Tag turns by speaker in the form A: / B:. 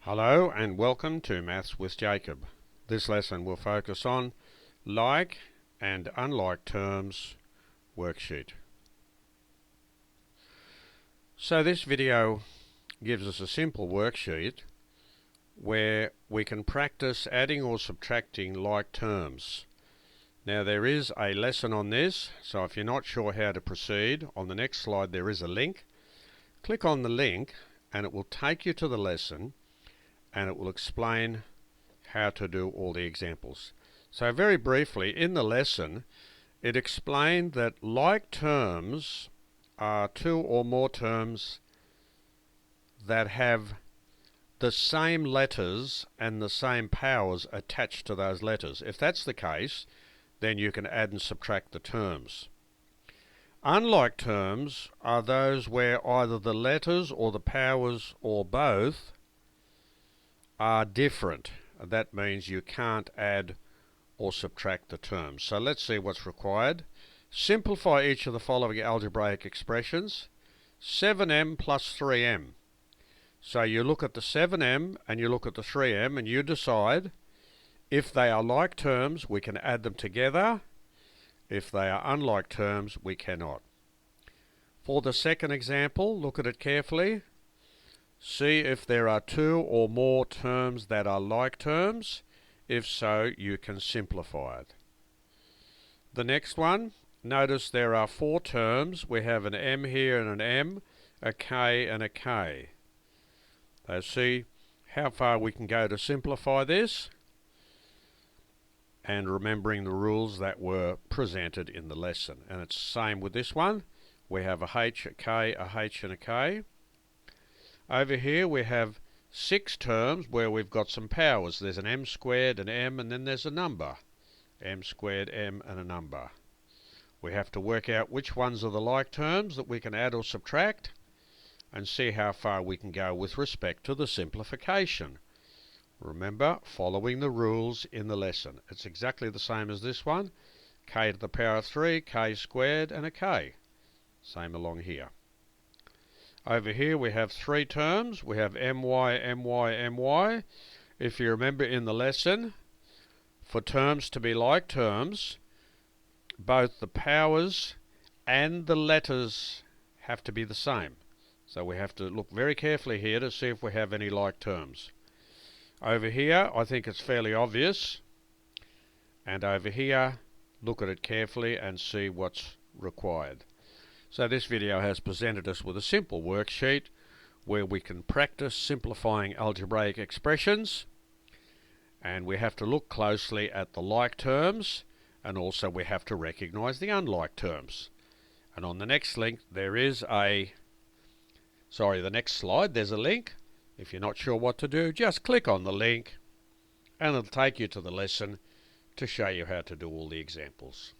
A: Hello and welcome to Maths with Jacob. This lesson will focus on like and unlike terms worksheet. So this video gives us a simple worksheet where we can practice adding or subtracting like terms. Now there is a lesson on this, so if you're not sure how to proceed, on the next slide there is a link. Click on the link and it will take you to the lesson and it will explain how to do all the examples. So very briefly, in the lesson, it explained that like terms are two or more terms that have the same letters and the same powers attached to those letters. If that's the case, then you can add and subtract the terms. Unlike terms are those where either the letters or the powers or both are different. That means you can't add or subtract the terms. So let's see what's required. Simplify each of the following algebraic expressions. 7m plus 3m. So you look at the 7m and you look at the 3m and you decide if they are like terms we can add them together. If they are unlike terms we cannot. For the second example, look at it carefully. See if there are two or more terms that are like terms. If so, you can simplify it. The next one, notice there are four terms. We have an m here and an m, a k and a k. So see how far we can go to simplify this, and remembering the rules that were presented in the lesson. And it's the same with this one. We have a h, a k, a h and a k. Over here we have six terms where we've got some powers. There's an m squared, an m, and then there's a number. M squared, m, and a number. We have to work out which ones are the like terms that we can add or subtract and see how far we can go with respect to the simplification. Remember, following the rules in the lesson. It's exactly the same as this one. K to the power of 3, k squared, and a k. Same along here. Over here we have three terms. We have my, my, my. If you remember in the lesson, for terms to be like terms, both the powers and the letters have to be the same. So we have to look very carefully here to see if we have any like terms. Over here, I think it's fairly obvious. And over here, look at it carefully and see what's required. So this video has presented us with a simple worksheet where we can practice simplifying algebraic expressions, and we have to look closely at the like terms, and also we have to recognize the unlike terms. And on the next link there is the next slide there's a link. If you're not sure what to do, just click on the link and it'll take you to the lesson to show you how to do all the examples.